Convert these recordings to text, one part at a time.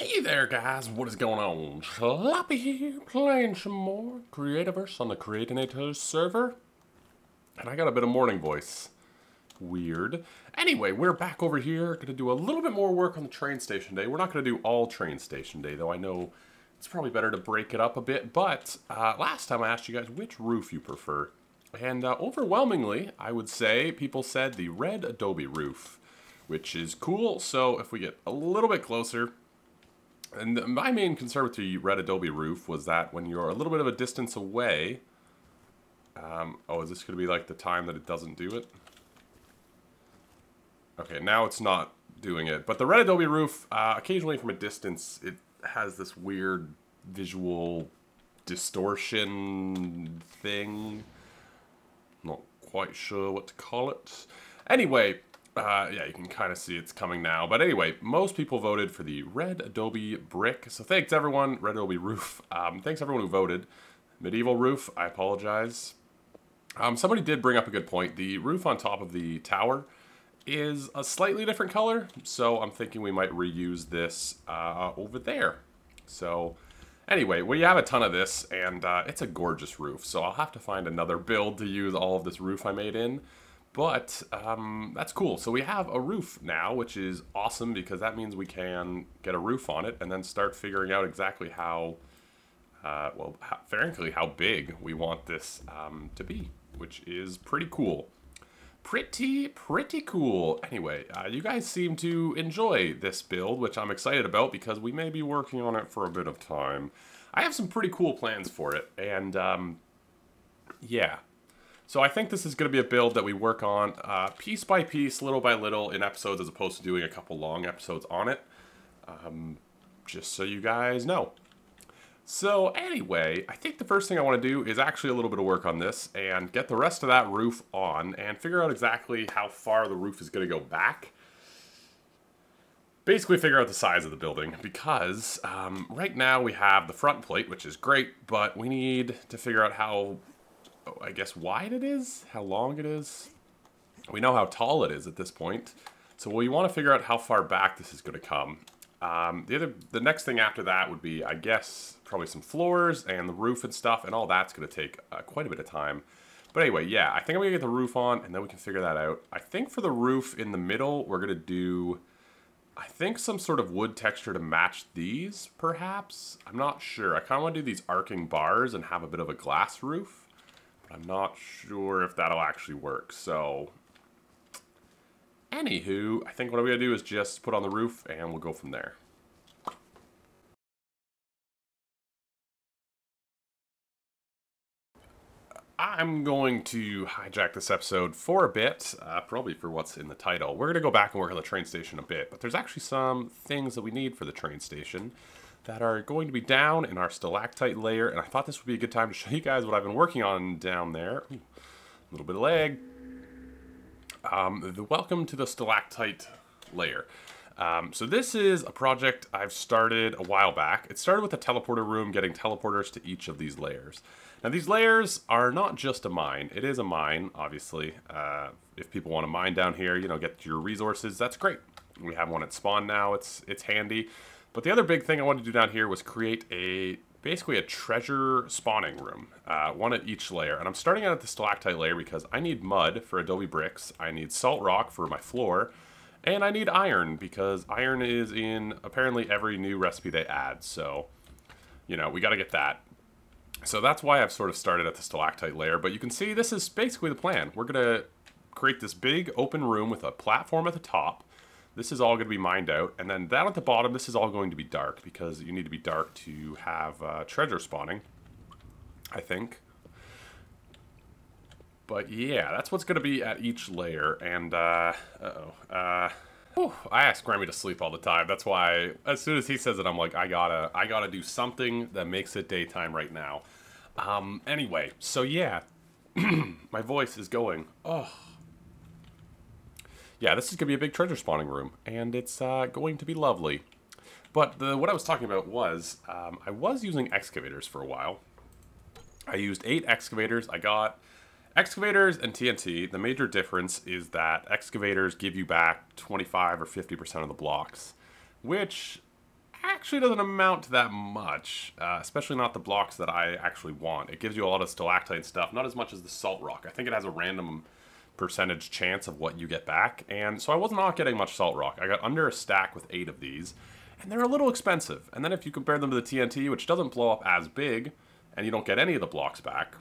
Hey there guys, what is going on? Sloppy here, playing some more Creativerse on the Creatinators server. And I got a bit of morning voice. Weird. Anyway, we're back over here, gonna do a little bit more work on the train station day. We're not gonna do all train station day, though I know it's probably better to break it up a bit. But last time I asked you guys which roof you prefer. And overwhelmingly, I would say people said the red adobe roof, which is cool. So if we get a little bit closer, and my main concern with the red adobe roof was that when you're a little bit of a distance away... oh, is this going to be like the time that it doesn't do it? Okay, now it's not doing it. But the red adobe roof, occasionally from a distance, it has this weird visual distortion thing. Not quite sure what to call it. Anyway... yeah, you can kind of see it's coming now. But anyway, most people voted for the red adobe brick. So thanks everyone, red adobe roof. Thanks everyone who voted. Medieval roof, I apologize. Somebody did bring up a good point. The roof on top of the tower is a slightly different color. So I'm thinking we might reuse this over there. So anyway, we have a ton of this and it's a gorgeous roof. So I'll have to find another build to use all of this roof I made in. But that's cool. So we have a roof now, which is awesome because that means we can get a roof on it and then start figuring out exactly how, frankly, how big we want this to be, which is pretty cool. Pretty cool. Anyway, you guys seem to enjoy this build, which I'm excited about because we may be working on it for a bit of time. I have some pretty cool plans for it, and yeah. So I think this is going to be a build that we work on piece by piece, little by little in episodes as opposed to doing a couple long episodes on it. Just so you guys know. So anyway, I think the first thing I want to do is actually a little bit of work on this and get the rest of that roof on and figure out exactly how far the roof is going to go back. Basically figure out the size of the building because right now we have the front plate, which is great, but we need to figure out how... I guess wide it is, how long it is. We know how tall it is at this point. So we want to figure out how far back this is going to come. The next thing after that would be, I guess, probably some floors and the roof and stuff, and all that's going to take quite a bit of time. But anyway, yeah, I think I'm going to get the roof on, and then we can figure that out. I think for the roof in the middle, we're going to do, I think, some sort of wood texture to match these, perhaps? I'm not sure. I kind of want to do these arcing bars and have a bit of a glass roof. I'm not sure if that'll actually work, so... Anywho, I think what I'm going to do is just put on the roof and we'll go from there. I'm going to hijack this episode for a bit, probably for what's in the title. We're going to go back and work on the train station a bit, but there's actually some things that we need for the train station that are going to be down in our stalactite layer, and I thought this would be a good time to show you guys what I've been working on down there. Ooh, a little bit of lag. Welcome to the stalactite layer. So this is a project I've started a while back. It started with a teleporter room, getting teleporters to each of these layers. Now these layers are not just a mine. It is a mine, obviously. If people want to mine down here, you know, get your resources, that's great. We have one at spawn now, it's handy. But the other big thing I wanted to do down here was create basically a treasure spawning room, one at each layer. And I'm starting out at the stalactite layer because I need mud for adobe bricks, I need salt rock for my floor, and I need iron because iron is in apparently every new recipe they add. So, you know, we got to get that. So that's why I've sort of started at the stalactite layer. But you can see this is basically the plan. We're going to create this big open room with a platform at the top. This is all going to be mined out, and then down at the bottom, this is all going to be dark, because you need to be dark to have treasure spawning, I think. But yeah, that's what's going to be at each layer, and, I ask Grammy to sleep all the time. That's why, as soon as he says it, I'm like, I gotta do something that makes it daytime right now. Anyway, so yeah, my voice is going, oh. Yeah, this is going to be a big treasure spawning room, and it's going to be lovely. But what I was talking about was, I was using excavators for a while. I used 8 excavators. I got excavators and TNT. The major difference is that excavators give you back 25 or 50% of the blocks, which actually doesn't amount to that much, especially not the blocks that I actually want. It gives you a lot of stalactite stuff, not as much as the salt rock. I think it has a random percentage chance of what you get back, and so I was not getting much salt rock. I got under a stack with 8 of these, and they're a little expensive. And then if you compare them to the TNT, which doesn't blow up as big, and you don't get any of the blocks back,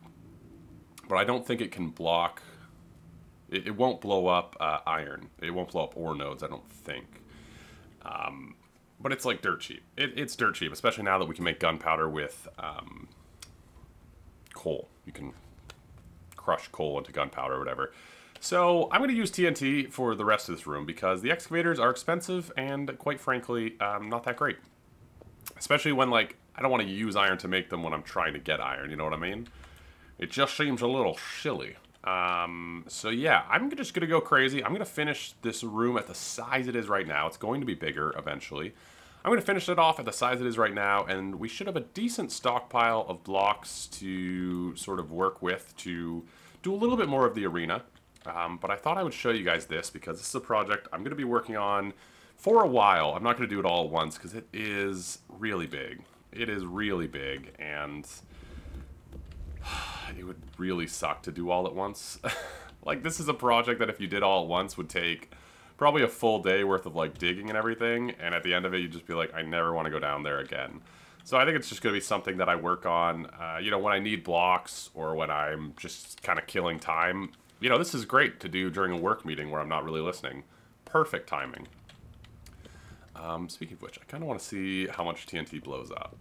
but I don't think it can block... It won't blow up iron. It won't blow up ore nodes, I don't think. But it's like dirt cheap. It's dirt cheap, especially now that we can make gunpowder with coal. You can crush coal into gunpowder or whatever. So I'm going to use TNT for the rest of this room because the excavators are expensive and, quite frankly, not that great. Especially when, like, I don't want to use iron to make them when I'm trying to get iron, you know what I mean? It just seems a little silly. So yeah, I'm just going to go crazy. I'm going to finish this room at the size it is right now. It's going to be bigger eventually. I'm going to finish it off at the size it is right now, and we should have a decent stockpile of blocks to sort of work with to do a little bit more of the arena. But I thought I would show you guys this because this is a project I'm going to be working on for a while. I'm not going to do it all at once because it is really big. It is really big, and... it would really suck to do all at once. Like, this is a project that if you did all at once would take probably a full day worth of, like, digging and everything, and at the end of it you'd just be like, I never want to go down there again. So I think it's just going to be something that I work on, you know, when I need blocks or when I'm just kind of killing time. You know, this is great to do during a work meeting where I'm not really listening. Perfect timing. Speaking of which, I kind of want to see how much TNT blows up.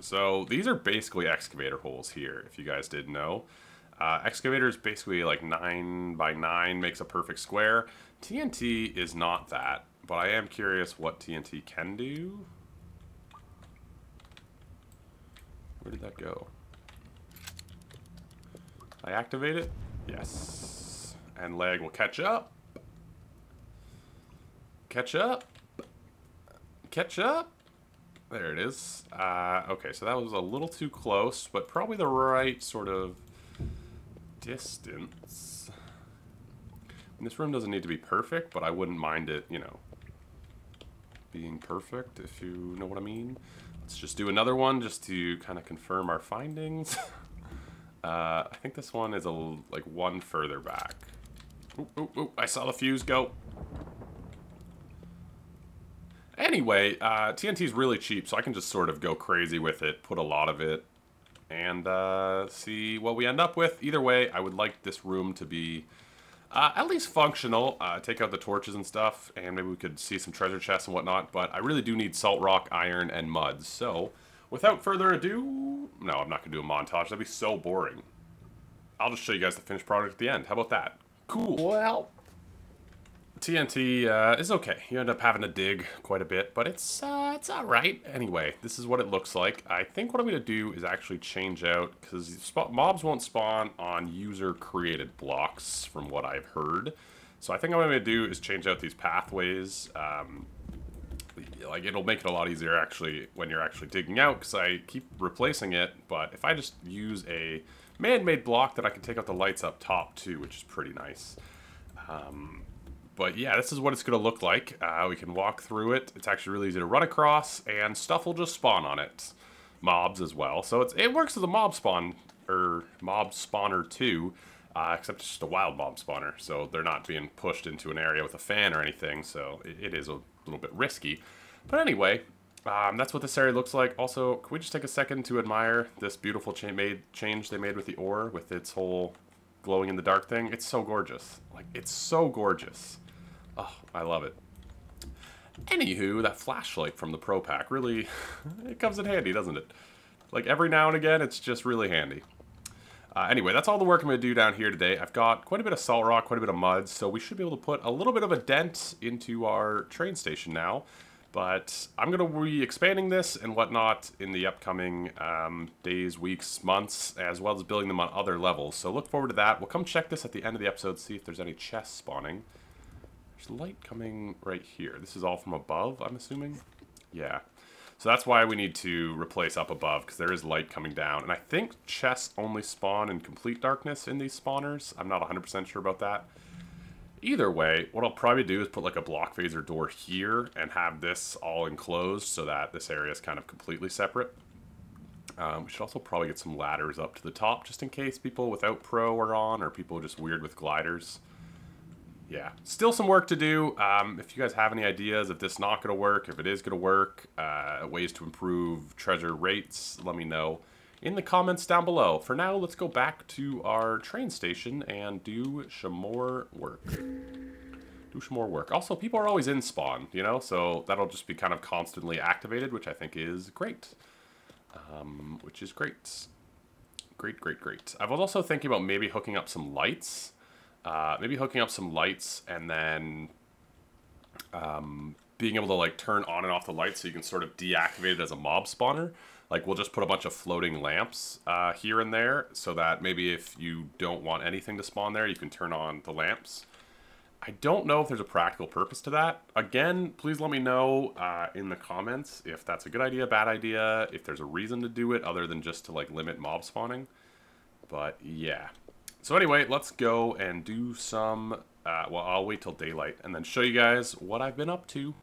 So these are basically excavator holes here, if you guys didn't know. Excavator is basically like 9 by 9 makes a perfect square. TNT is not that, but I am curious what TNT can do. Where did that go? I activate it? Yes. And lag will catch up. Catch up. Catch up. There it is. Okay, so that was a little too close, but probably the right sort of distance. And this room doesn't need to be perfect, but I wouldn't mind it, you know, being perfect, if you know what I mean. Let's just do another one just to kind of confirm our findings. I think this one is like one further back. Oop, oop, oop, I saw the fuse go. Anyway, TNT is really cheap, so I can just sort of go crazy with it, put a lot of it, and see what we end up with. Either way, I would like this room to be at least functional. Take out the torches and stuff, and maybe we could see some treasure chests and whatnot, but I really do need salt rock, iron, and mud. So, without further ado... No, I'm not going to do a montage. That'd be so boring. I'll just show you guys the finished product at the end. How about that? Cool. Well... TNT is okay. You end up having to dig quite a bit, but it's alright. Anyway, this is what it looks like. I think what I'm going to do is actually change out, because mobs won't spawn on user-created blocks, from what I've heard. So I think what I'm going to do is change out these pathways. Like, it'll make it a lot easier, actually, when you're actually digging out, because I keep replacing it. But if I just use a man-made block, then I can take out the lights up top, too, which is pretty nice. But yeah, this is what it's going to look like. We can walk through it. It's actually really easy to run across, and stuff will just spawn on it. Mobs as well. So it works as a mob spawn, or mob spawner too, except it's just a wild mob spawner. So they're not being pushed into an area with a fan or anything, so it is a little bit risky. But anyway, that's what this area looks like. Also, can we just take a second to admire this beautiful change they made with the ore, with its whole glowing in the dark thing? It's so gorgeous. Like, it's so gorgeous. Oh, I love it. Anywho, that flashlight from the Pro Pack really, it comes in handy, doesn't it? Like, every now and again, it's just really handy. Anyway, that's all the work I'm going to do down here today. I've got quite a bit of salt rock, quite a bit of mud, so we should be able to put a little bit of a dent into our train station now. But I'm going to be expanding this and whatnot in the upcoming days, weeks, months, as well as building them on other levels. So look forward to that. We'll come check this at the end of the episode, see if there's any chests spawning. There's light coming right here. This is all from above, I'm assuming? Yeah. So that's why we need to replace up above, because there is light coming down. And I think chests only spawn in complete darkness in these spawners. I'm not 100% sure about that. Either way, what I'll probably do is put like a block phaser door here and have this all enclosed so that this area is kind of completely separate. We should also probably get some ladders up to the top just in case people without pro are on or people just weird with gliders. Yeah, still some work to do. If you guys have any ideas, if this is not going to work, if it is going to work, ways to improve treasure rates, let me know in the comments down below. For now, let's go back to our train station and do some more work. Also, people are always in spawn, you know, so that'll just be kind of constantly activated, which I think is great. Great. I was also thinking about maybe hooking up some lights. And then being able to like turn on and off the lights so you can sort of deactivate it as a mob spawner. Like we'll just put a bunch of floating lamps here and there so that maybe if you don't want anything to spawn there, you can turn on the lamps. I don't know if there's a practical purpose to that. Again, please let me know in the comments if that's a good idea, bad idea, if there's a reason to do it other than just to like limit mob spawning. But yeah. So anyway, let's go and do some, well, I'll wait till daylight and then show you guys what I've been up to.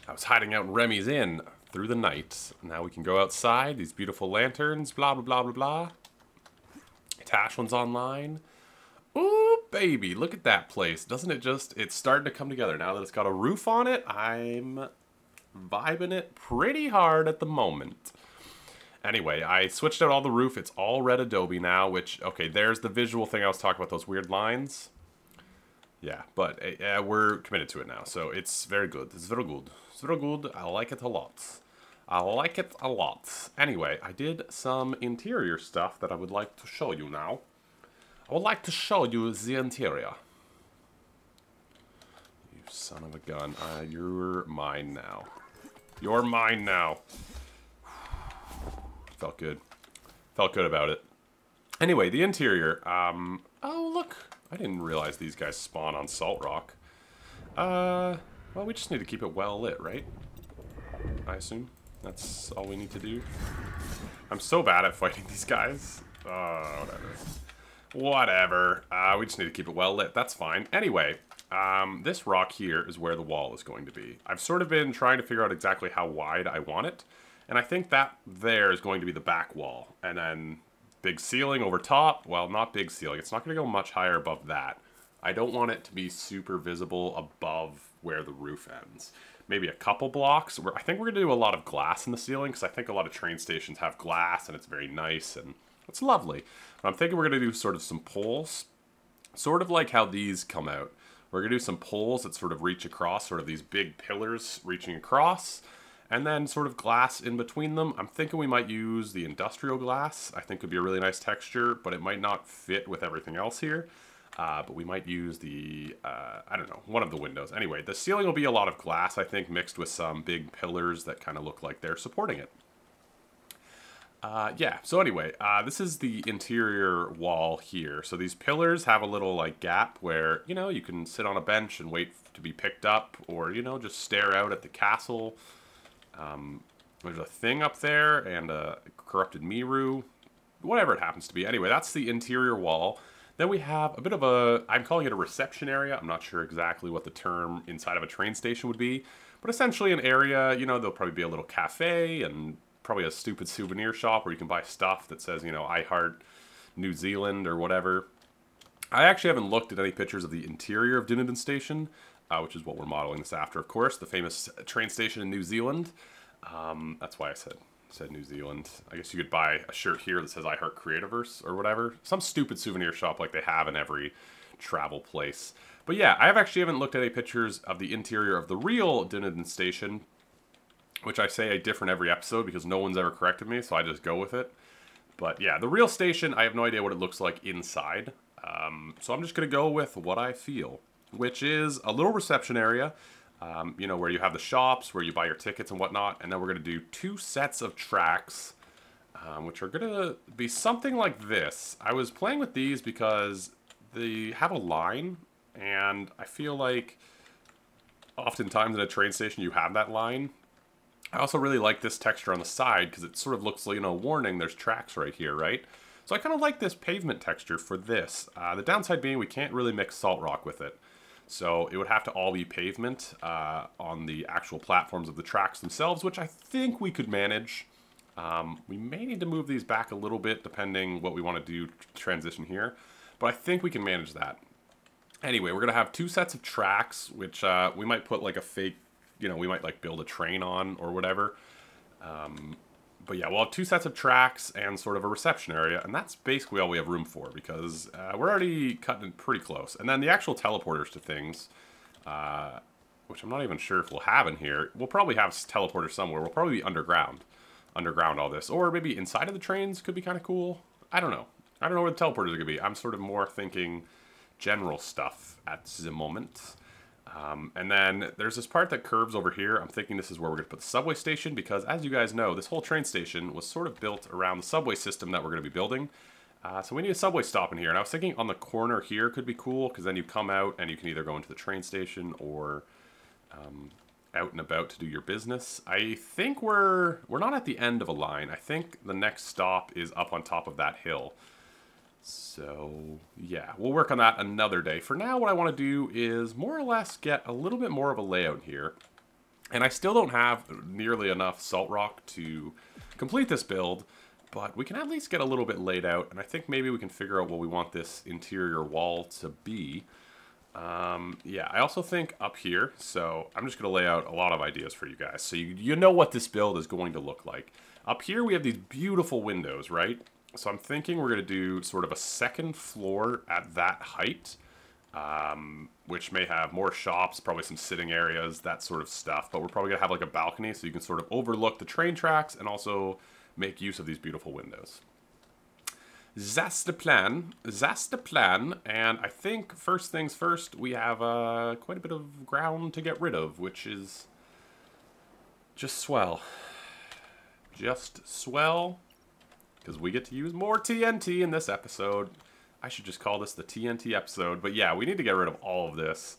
I was hiding out in Remy's Inn through the night. Now we can go outside, these beautiful lanterns, blah, blah, blah, blah, blah. Tashlyn's online. Ooh, baby, look at that place. Doesn't it just, it's starting to come together. Now that it's got a roof on it, I'm vibing it pretty hard at the moment. Anyway, I switched out all the roof. It's all red adobe now, which, okay, there's the visual thing I was talking about, those weird lines. Yeah, but we're committed to it now, so it's very good. It's very good. It's very good. I like it a lot. Anyway, I did some interior stuff that I would like to show you now. I would like to show you the interior. You son of a gun. You're mine now. You're mine now. Felt good. Felt good about it. Anyway, the interior. Oh, look. I didn't realize these guys spawn on Salt Rock. Well, we just need to keep it well lit, right? I assume. That's all we need to do. I'm so bad at fighting these guys. Whatever. We just need to keep it well lit. That's fine. Anyway, this rock here is where the wall is going to be. I've sort of been trying to figure out exactly how wide I want it. And I think that there is going to be the back wall. And then big ceiling over top. Well, not big ceiling. It's not going to go much higher above that. I don't want it to be super visible above where the roof ends. Maybe a couple blocks. I think we're going to do a lot of glass in the ceiling because I think a lot of train stations have glass and it's very nice and it's lovely. But I'm thinking we're going to do sort of some poles. Sort of like how these come out. We're going to do some poles that sort of reach across, sort of these big pillars reaching across. And then sort of glass in between them. I'm thinking we might use the industrial glass. I think would be a really nice texture, but it might not fit with everything else here. But we might use the, I don't know, one of the windows. Anyway, the ceiling will be a lot of glass, I think, mixed with some big pillars that kind of look like they're supporting it. Yeah, so anyway, this is the interior wall here. So these pillars have a little, like, gap where, you know, you can sit on a bench and wait to be picked up or, you know, just stare out at the castle. There's a thing up there and a corrupted Miru, whatever it happens to be. Anyway, that's the interior wall. Then we have a bit of a, I'm calling it a reception area. I'm not sure exactly what the term inside of a train station would be, but essentially an area, you know, there'll probably be a little cafe and probably a stupid souvenir shop where you can buy stuff that says, you know, I heart New Zealand or whatever. I actually haven't looked at any pictures of the interior of Dunedin Station, which is what we're modeling this after, of course, the famous train station in New Zealand. That's why I said New Zealand. I guess you could buy a shirt here that says I heart Creativerse or whatever. Some stupid souvenir shop like they have in every travel place. But yeah, I haven't looked at any pictures of the interior of the real Dunedin Station, which I say I different every episode because no one's ever corrected me, so I just go with it. But yeah, the real station, I have no idea what it looks like inside. So I'm just going to go with what I feel, which is a little reception area. You know, where you have the shops, where you buy your tickets and whatnot. And then we're going to do 2 sets of tracks, which are going to be something like this. I was playing with these because they have a line, and I feel like oftentimes in a train station you have that line. I also really like this texture on the side because it sort of looks like, you know, warning, there's tracks right here, right? So I kind of like this pavement texture for this. The downside being we can't really mix Salt Rock with it. So it would have to all be pavement on the actual platforms of the tracks themselves, which I think we could manage. We may need to move these back a little bit depending what we want to do to transition here, but I think we can manage that. Anyway, we're going to have 2 sets of tracks, which we might put like a fake, you know, we might like build a train on or whatever. But yeah, we'll have 2 sets of tracks and sort of a reception area, and that's basically all we have room for because we're already cutting it pretty close. And then the actual teleporters to things, which I'm not even sure if we'll have in here. We'll probably have teleporters somewhere. We'll probably be underground all this. Or maybe inside of the trains could be kind of cool. I don't know. I don't know where the teleporters are going to be. I'm sort of more thinking general stuff at the moment. And then there's this part that curves over here. I'm thinking this is where we're going to put the subway station because, as you guys know, this whole train station was sort of built around the subway system that we're going to be building. So we need a subway stop in here. And I was thinking on the corner here could be cool because then you come out and you can either go into the train station or out and about to do your business. I think we're not at the end of a line. I think the next stop is up on top of that hill. So, yeah, we'll work on that another day. For now, what I want to do is more or less get a little bit more of a layout here. And I still don't have nearly enough salt rock to complete this build, but we can at least get a little bit laid out. And I think maybe we can figure out what we want this interior wall to be. Yeah, I also think up here, so I'm just going to lay out a lot of ideas for you guys. So you know what this build is going to look like. Up here, we have these beautiful windows, right? So I'm thinking we're going to do sort of a second floor at that height, which may have more shops, probably some sitting areas, that sort of stuff. But we're probably going to have like a balcony so you can sort of overlook the train tracks and also make use of these beautiful windows. That's the plan. That's the plan. And I think first things first, we have quite a bit of ground to get rid of, which is just swell. Just swell. Because we get to use more TNT in this episode. I should just call this the TNT episode. But yeah, we need to get rid of all of this.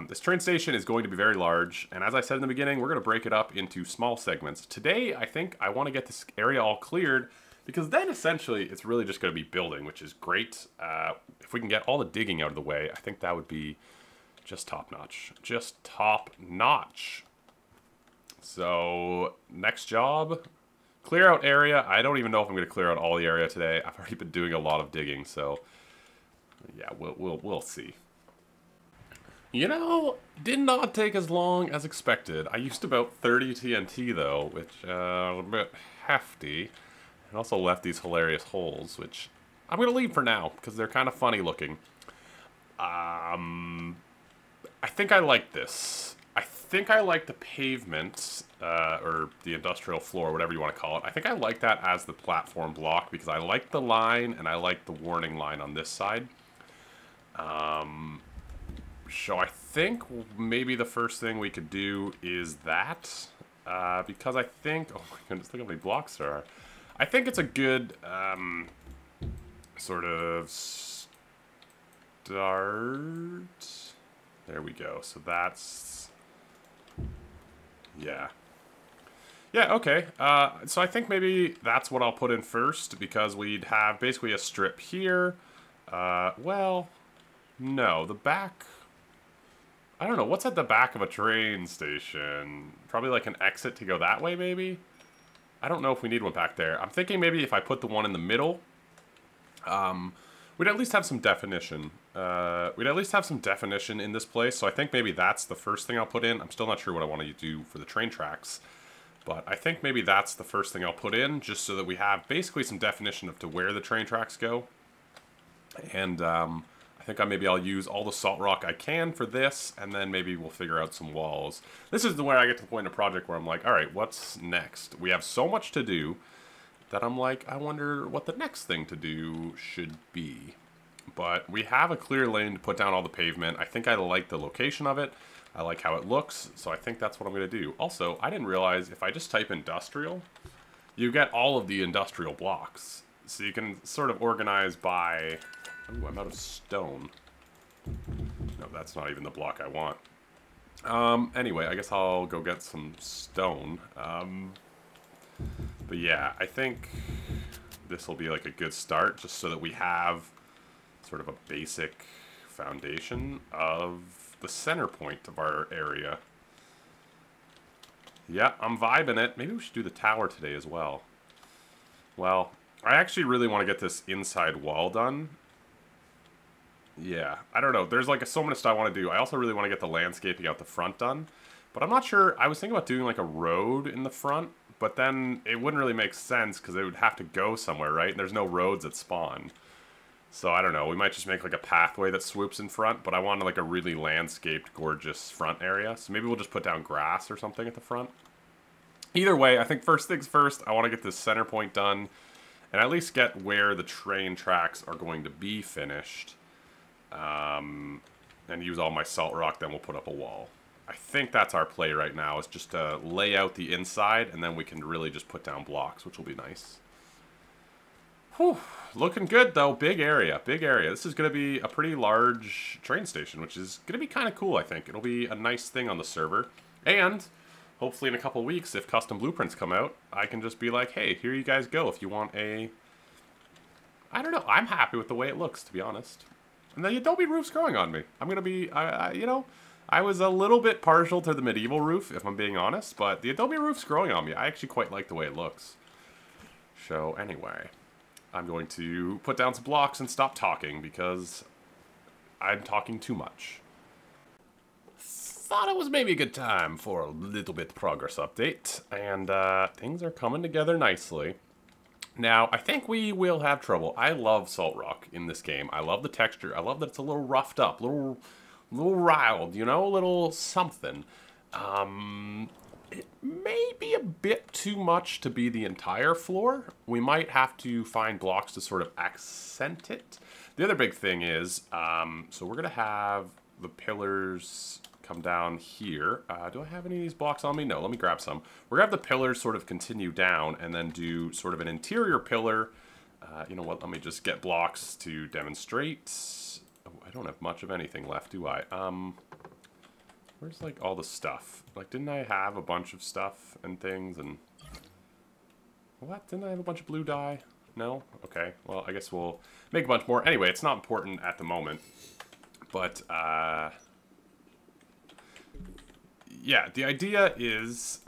This train station is going to be very large. And as I said in the beginning, we're going to break it up into small segments. Today, I think I want to get this area all cleared. Because then essentially, it's really just going to be building, which is great. If we can get all the digging out of the way, I think that would be just top-notch. Just top-notch. So, next job... Clear out area. I don't even know if I'm going to clear out all the area today. I've already been doing a lot of digging, so yeah, we'll see. You know, did not take as long as expected. I used about 30 TNT though, which was a bit hefty, and also left these hilarious holes, which I'm going to leave for now because they're kind of funny looking. I think I like this. I think I like the pavement, or the industrial floor, whatever you want to call it. I think I like that as the platform block because I like the line and I like the warning line on this side. So I think maybe the first thing we could do is that, because I think, oh my goodness, look how many blocks there are. I think it's a good, sort of start. There we go. So that's... Yeah. Yeah, okay. So I think maybe that's what I'll put in first, because we'd have basically a strip here. Well, no, the back... I don't know, what's at the back of a train station? Probably like an exit to go that way, maybe? I don't know if we need one back there. I'm thinking maybe if I put the one in the middle, we'd at least have some definition. We'd at least have some definition in this place, so I think maybe that's the first thing I'll put in. I'm still not sure what I want to do for the train tracks, but I think maybe that's the first thing I'll put in, just so that we have basically some definition of to where the train tracks go. And I think maybe I'll use all the salt rock I can for this, and then maybe we'll figure out some walls. This is where I get to the point in a project where I'm like, all right, what's next? We have so much to do that I'm like, I wonder what the next thing to do should be. But we have a clear lane to put down all the pavement. I think I like the location of it. I like how it looks, so I think that's what I'm going to do. Also, I didn't realize if I just type industrial, you get all of the industrial blocks. So you can sort of organize by... Ooh, I'm out of stone. No, that's not even the block I want. Anyway, I guess I'll go get some stone. But yeah, I think this will be like a good start, just so that we have sort of a basic foundation of the center point of our area. Yeah, I'm vibing it. Maybe we should do the tower today as well. Well, I actually really want to get this inside wall done. Yeah, I don't know. There's like so much stuff I want to do. I also really want to get the landscaping out the front done. But I'm not sure. I was thinking about doing like a road in the front, but then it wouldn't really make sense because it would have to go somewhere, right? And there's no roads that spawn. So I don't know. We might just make like a pathway that swoops in front, but I want like a really landscaped, gorgeous front area. So maybe we'll just put down grass or something at the front. Either way, I think first things first, I want to get this center point done and at least get where the train tracks are going to be finished. And use all my salt rock, then we'll put up a wall. I think that's our play right now, is just to lay out the inside, and then we can really just put down blocks, which will be nice. Whew. Looking good, though. Big area, big area. This is going to be a pretty large train station, which is going to be kind of cool, I think. It'll be a nice thing on the server. And hopefully in a couple weeks, if custom blueprints come out, I can just be like, hey, here you guys go if you want a... I don't know. I'm happy with the way it looks, to be honest. And the adobe roof's growing on me. I'm going to be, you know, I was a little bit partial to the medieval roof, if I'm being honest, but the adobe roof's growing on me. I actually quite like the way it looks. So anyway, I'm going to put down some blocks and stop talking because I'm talking too much. Thought it was maybe a good time for a little bit progress update, and things are coming together nicely. Now, I think we will have trouble. I love salt rock in this game. I love the texture. I love that it's a little roughed up, a little riled, you know, a little something. It may be a bit too much to be the entire floor. We might have to find blocks to sort of accent it. The other big thing is, so we're going to have the pillars come down here. Do I have any of these blocks on me? No, let me grab some. We're going to have the pillars sort of continue down and then do sort of an interior pillar. You know what, let me just get blocks to demonstrate. Oh, I don't have much of anything left, do I? Where's like all the stuff? Like, didn't I have a bunch of stuff and things and... What? Didn't I have a bunch of blue dye? No? Okay, well, I guess we'll make a bunch more. Anyway, it's not important at the moment. But, yeah, the idea is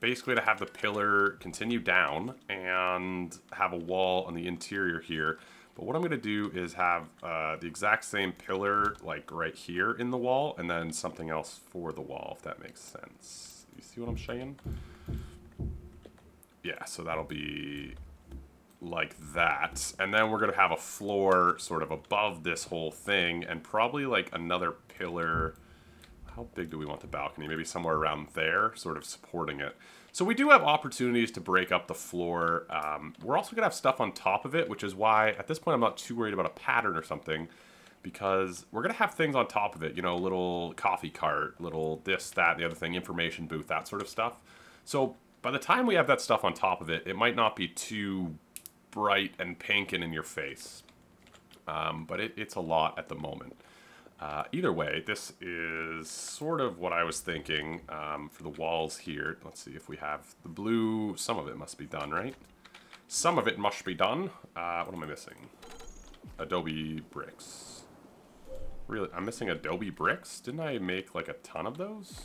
basically to have the pillar continue down and have a wall on the interior here. But what I'm going to do is have the exact same pillar like right here in the wall and then something else for the wall, if that makes sense. You see what I'm saying? Yeah, so that'll be like that. And then we're going to have a floor sort of above this whole thing and probably like another pillar. How big do we want the balcony? Maybe somewhere around there, sort of supporting it. So we do have opportunities to break up the floor. We're also going to have stuff on top of it, which is why at this point I'm not too worried about a pattern or something, because we're going to have things on top of it, you know, little coffee cart, little this, that, the other thing, information booth, that sort of stuff. So by the time we have that stuff on top of it, it might not be too bright and pink and in your face. But it's a lot at the moment. Either way, this is sort of what I was thinking for the walls here. Let's see if we have the blue. Some of it must be done, right? Some of it must be done. What am I missing? Adobe bricks. Really? I'm missing Adobe bricks? Didn't I make like a ton of those?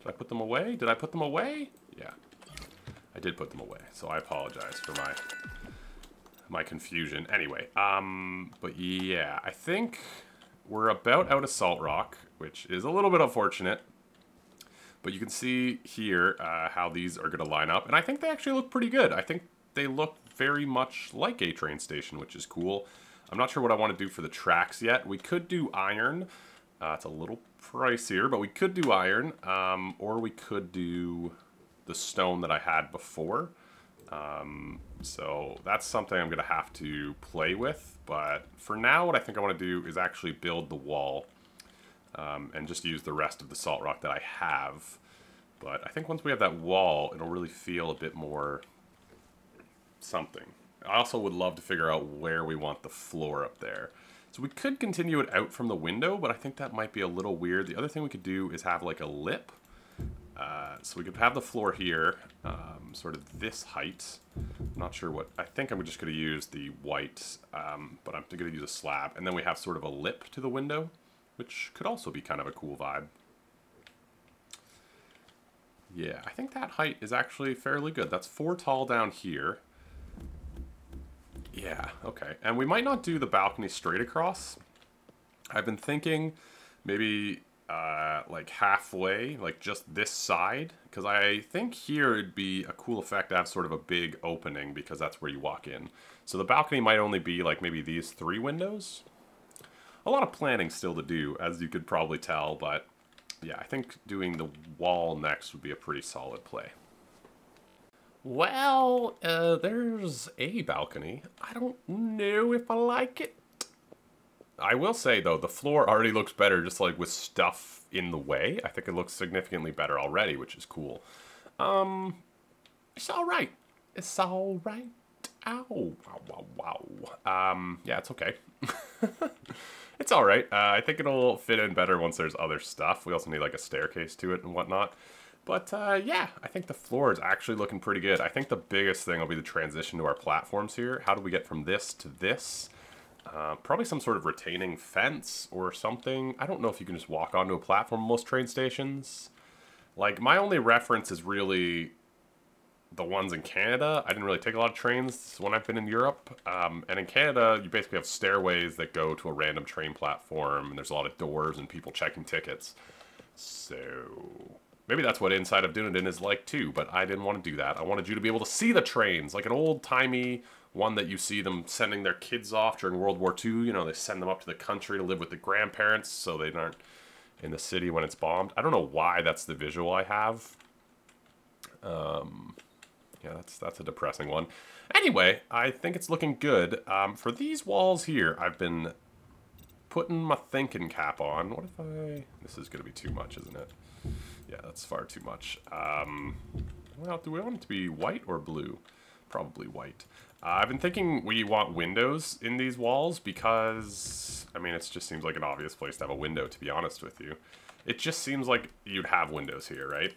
Did I put them away? Did I put them away? Yeah. I did put them away, so I apologize for my confusion. Anyway, but yeah, I think we're about out of salt rock, which is a little bit unfortunate. But you can see here how these are going to line up. And I think they actually look pretty good. I think they look very much like a train station, which is cool. I'm not sure what I want to do for the tracks yet. We could do iron. It's a little pricier, but we could do iron. Or we could do the stone that I had before. So that's something I'm going to have to play with. But for now, what I think I want to do is actually build the wall and just use the rest of the salt rock that I have. But I think once we have that wall, it'll really feel a bit more something. I also would love to figure out where we want the floor up there. So we could continue it out from the window, but I think that might be a little weird. The other thing we could do is have like a lip. So we could have the floor here, sort of this height, Not sure what. I think I'm just going to use the white, but I'm going to use a slab. And then we have sort of a lip to the window, which could also be kind of a cool vibe. Yeah, I think that height is actually fairly good. That's 4 tall down here. Yeah, okay. And we might not do the balcony straight across. I've been thinking maybe like halfway, like just this side. Because I think here it'd be a cool effect to have sort of a big opening because that's where you walk in. So the balcony might only be like maybe these 3 windows. A lot of planning still to do, as you could probably tell, but yeah, I think doing the wall next would be a pretty solid play. Well, there's a balcony. I don't know if I like it. I will say, though, the floor already looks better just, like, with stuff in the way. I think it looks significantly better already, which is cool. It's alright. It's alright. Ow. Wow, wow, wow. Yeah, it's okay. It's alright. I think it'll fit in better once there's other stuff. We also need, like, a staircase to it and whatnot. But, yeah, I think the floor is actually looking pretty good. I think the biggest thing will be the transition to our platforms here. How do we get from this to this? Probably some sort of retaining fence or something. I don't know if you can just walk onto a platform at most train stations. Like, my only reference is really the ones in Canada. I didn't really take a lot of trains when I've been in Europe. And in Canada, you basically have stairways that go to a random train platform, and there's a lot of doors and people checking tickets. So maybe that's what Inside of Dunedin is like too, but I didn't want to do that. I wanted you to be able to see the trains, like an old-timey one that you see them sending their kids off during World War II. You know, they send them up to the country to live with the grandparents so they aren't in the city when it's bombed. I don't know why that's the visual I have. Yeah, that's a depressing one. Anyway, I think it's looking good. For these walls here, I've been putting my thinking cap on. What if I... This is going to be too much, isn't it? Yeah, that's far too much. Well, do we want it to be white or blue? Probably white. I've been thinking we want windows in these walls because, I mean, it just seems like an obvious place to have a window, to be honest with you. It just seems like you'd have windows here, right?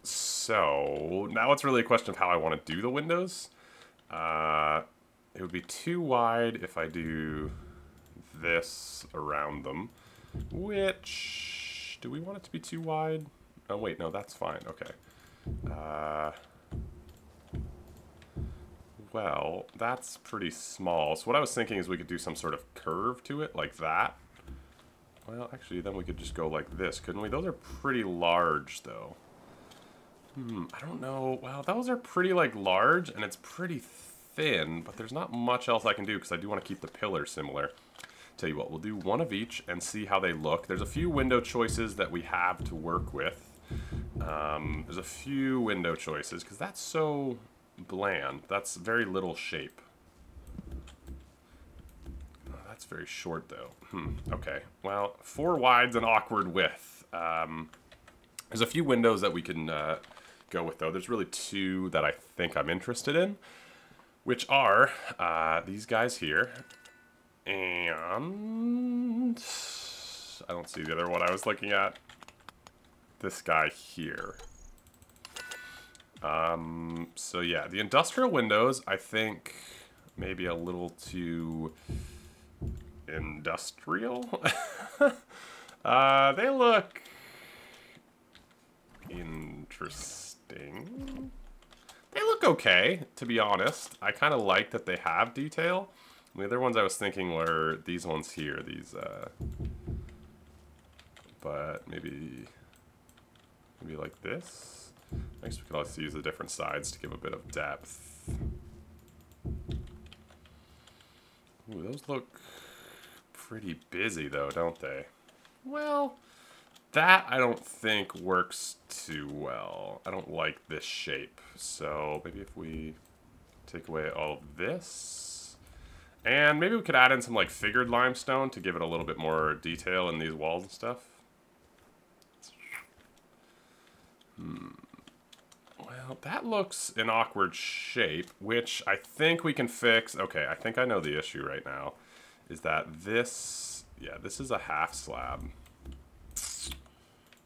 So now it's really a question of how I want to do the windows. It would be too wide if I do this around them, which, do we want it to be too wide? Oh wait, no, that's fine, okay. Well, that's pretty small. So what I was thinking is we could do some sort of curve to it, like that. Well, actually, then we could just go like this, couldn't we? Those are pretty large, though. I don't know. Well, those are pretty, like, large, and it's pretty thin, but there's not much else I can do, because I do want to keep the pillars similar. Tell you what, we'll do one of each and see how they look. There's a few window choices that we have to work with. There's a few window choices, because that's so bland. That's very little shape. Oh, that's very short, though. Okay. Well, 4 wide's an awkward width. There's a few windows that we can go with, though. There's really 2 that I think I'm interested in, which are these guys here. And I don't see the other one I was looking at. This guy here. So yeah, the industrial windows, I think, maybe a little too industrial. They look interesting. They look okay, to be honest. I kind of like that they have detail. The other ones I was thinking were these ones here, these, but maybe like this. I guess we could also use the different sides to give a bit of depth. Ooh, those look pretty busy though, don't they? Well, that I don't think works too well. I don't like this shape. So maybe if we take away all of this, and maybe we could add in some like figured limestone to give it a little bit more detail in these walls and stuff. Well, that looks an awkward shape, which I think we can fix. Okay, I think I know the issue right now. Is that this... Yeah, this is a half slab.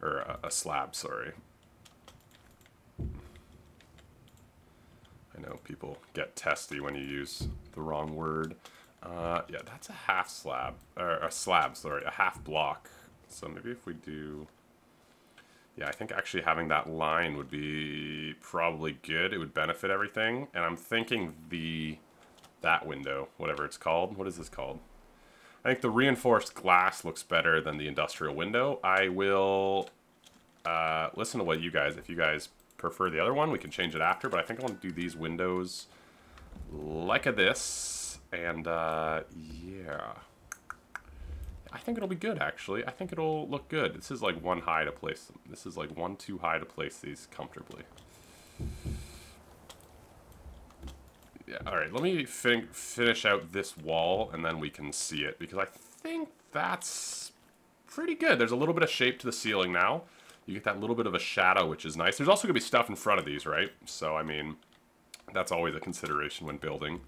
Or a slab, sorry. People get testy when you use the wrong word. Yeah, that's a half slab, or a slab, sorry, a half block. So maybe if we do, yeah, I think actually having that line would be probably good. It would benefit everything. And I'm thinking that window, whatever it's called. What is this called? I think the reinforced glass looks better than the industrial window. I will listen to what you guys, if you guys prefer the other one, we can change it after, but I think I want to do these windows like this. And, yeah. I think it'll be good, actually. I think it'll look good. This is like one high to place them. This is like one too high to place these comfortably. Yeah, alright, let me finish out this wall, and then we can see it, because I think that's pretty good. There's a little bit of shape to the ceiling now. You get that little bit of a shadow, which is nice. There's also going to be stuff in front of these, right? So, I mean, that's always a consideration when building.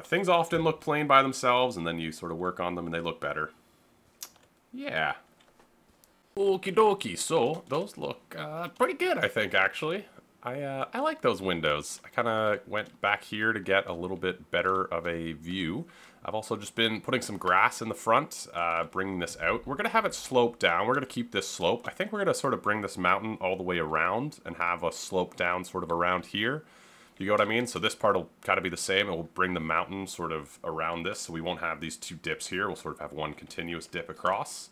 Things often look plain by themselves, and then you sort of work on them, and they look better. Yeah. Okie dokie. So, those look pretty good, I think, actually. I like those windows. I kind of went back here to get a little bit better of a view. I've also just been putting some grass in the front, bringing this out. We're going to have it slope down. We're going to keep this slope. I think we're going to sort of bring this mountain all the way around and have a slope down sort of around here. You get what I mean? So this part will kind of be the same. It will bring the mountain sort of around this, so we won't have these two dips here. We'll sort of have one continuous dip across,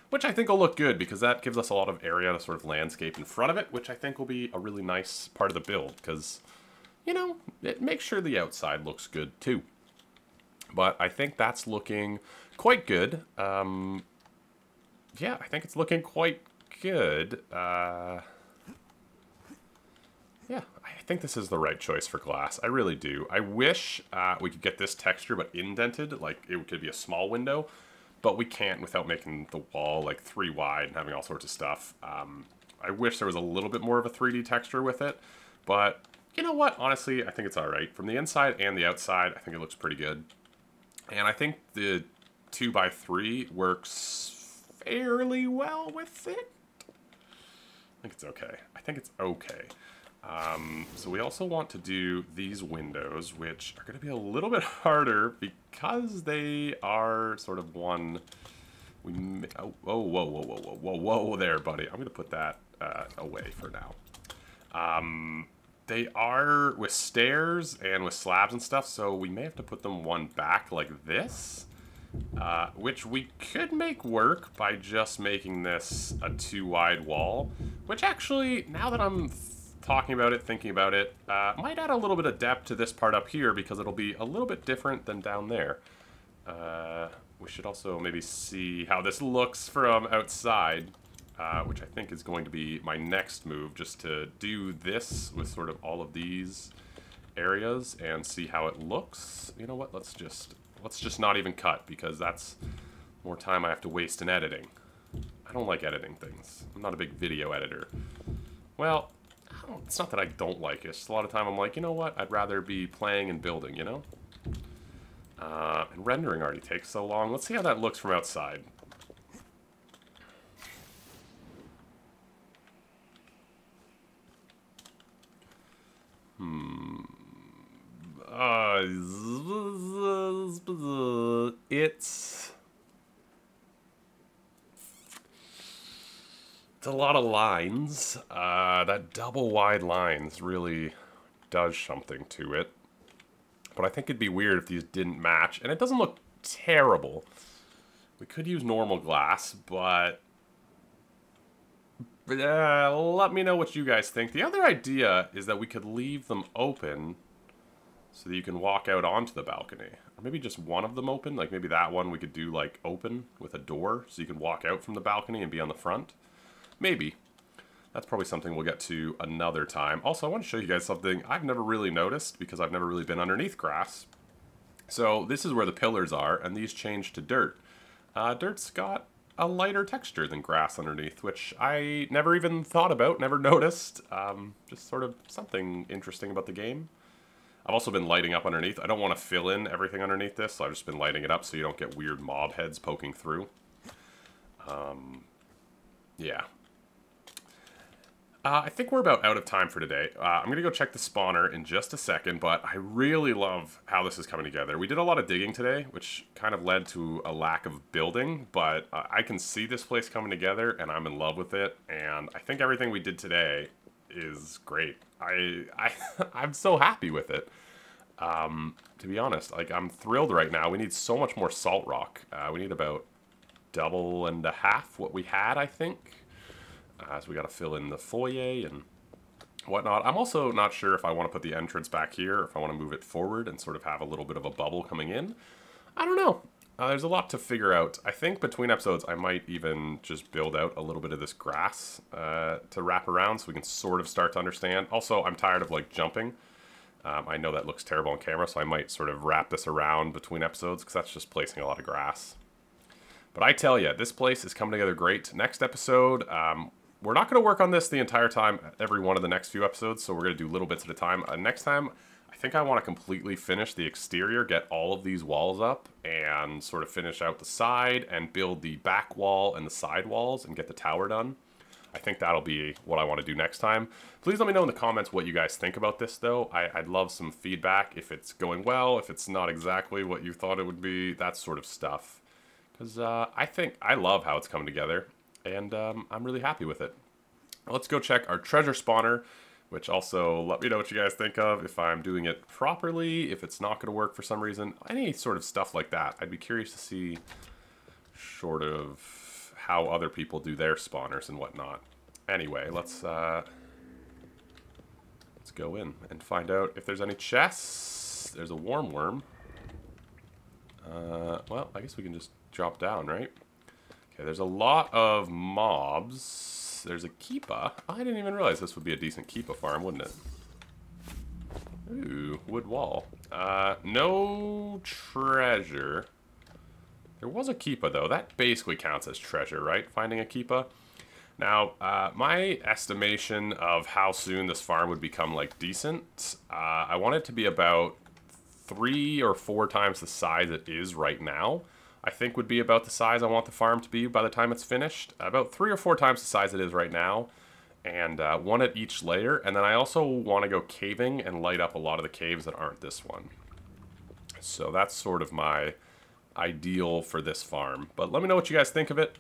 which I think will look good because that gives us a lot of area to sort of landscape in front of it, which I think will be a really nice part of the build because, you know, it makes sure the outside looks good too. But I think that's looking quite good. Yeah, I think it's looking quite good. Yeah, I think this is the right choice for glass. I really do. I wish we could get this texture but indented, like it could be a small window, but we can't without making the wall like 3 wide and having all sorts of stuff. I wish there was a little bit more of a 3D texture with it, but you know what? Honestly, I think it's all right. From the inside and the outside, I think it looks pretty good. And I think the 2x3 works fairly well with it. I think it's okay. I think it's okay. So we also want to do these windows, which are going to be a little bit harder because they are sort of one. Oh, whoa there, buddy. I'm going to put that away for now. They are with stairs and with slabs and stuff, so we may have to put them one back like this, which we could make work by just making this a 2 wide wall, which actually, now that I'm talking about it, thinking about it, might add a little bit of depth to this part up here because it'll be a little bit different than down there. We should also maybe see how this looks from outside, which I think is going to be my next move, just to do this with sort of all of these areas and see how it looks. You know what, let's just not even cut because that's more time I have to waste in editing. I don't like editing things. I'm not a big video editor. Well, it's not that I don't like it. It's just a lot of time I'm like, you know what? I'd rather be playing and building, you know? And rendering already takes so long. Let's see how that looks from outside. It's a lot of lines. That double wide lines really does something to it. But I think it'd be weird if these didn't match. And it doesn't look terrible. We could use normal glass, but let me know what you guys think. The other idea is that we could leave them open so that you can walk out onto the balcony. Or maybe just one of them open. Like maybe that one we could do like open with a door so you can walk out from the balcony and be on the front. Maybe. That's probably something we'll get to another time. Also, I want to show you guys something I've never really noticed because I've never really been underneath grass. So this is where the pillars are, and these change to dirt. Dirt's got a lighter texture than grass underneath, which I never even thought about, never noticed. Just sort of something interesting about the game. I've also been lighting up underneath. I don't want to fill in everything underneath this, so I've just been lighting it up so you don't get weird mob heads poking through. Yeah. I think we're about out of time for today. I'm going to go check the spawner in just a second, but I really love how this is coming together. We did a lot of digging today, which kind of led to a lack of building, but I can see this place coming together, and I'm in love with it, and I think everything we did today is great. I'm so happy with it. To be honest, like, I'm thrilled right now. We need so much more salt rock. We need about double and a half what we had, I think. So we got to fill in the foyer and whatnot. I'm also not sure if I want to put the entrance back here, or if I want to move it forward and sort of have a little bit of a bubble coming in. I don't know. There's a lot to figure out. I think between episodes I might even just build out a little bit of this grass to wrap around so we can sort of start to understand. Also, I'm tired of like jumping. I know that looks terrible on camera, so I might sort of wrap this around between episodes because that's just placing a lot of grass. But I tell you, this place is coming together great. Next episode, we're not going to work on this the entire time, every one of the next few episodes, so we're going to do little bits at a time. Next time, I think I want to completely finish the exterior, get all of these walls up, and sort of finish out the side, and build the back wall and the side walls, and get the tower done. I think that'll be what I want to do next time. Please let me know in the comments what you guys think about this, though. I'd love some feedback, if it's going well, if it's not exactly what you thought it would be, that sort of stuff. Because I love how it's coming together. And I'm really happy with it. Let's go check our treasure spawner, which also let me know what you guys think of, if I'm doing it properly, if it's not going to work for some reason, any sort of stuff like that. I'd be curious to see sort of how other people do their spawners and whatnot. Anyway, let's go in and find out if there's any chests. There's a warm worm. Well, I guess we can just drop down, right? Okay, there's a lot of mobs. There's a keepa. I didn't even realize this would be a decent keepa farm, wouldn't it? Ooh, wood wall. No treasure. There was a keepa, though. That basically counts as treasure, right? Finding a keepa. Now, my estimation of how soon this farm would become, like, decent, I want it to be about 3 or 4 times the size it is right now. I think would be about the size I want the farm to be by the time it's finished. About 3 or 4 times the size it is right now. And 1 at each layer. And then I also want to go caving and light up a lot of the caves that aren't this one. So that's sort of my ideal for this farm. But let me know what you guys think of it.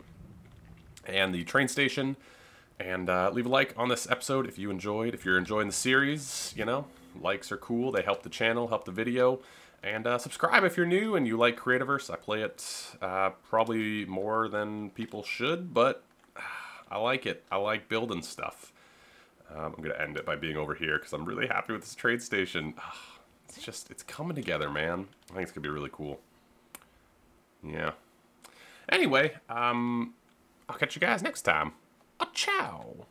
And the train station. And leave a like on this episode if you enjoyed. If you're enjoying the series, you know, likes are cool. They help the channel, help the video. And subscribe if you're new and you like Creativerse. I play it probably more than people should, but I like it. I like building stuff. I'm going to end it by being over here because I'm really happy with this trade station. It's coming together, man. I think it's going to be really cool. Yeah. Anyway, I'll catch you guys next time. Ciao.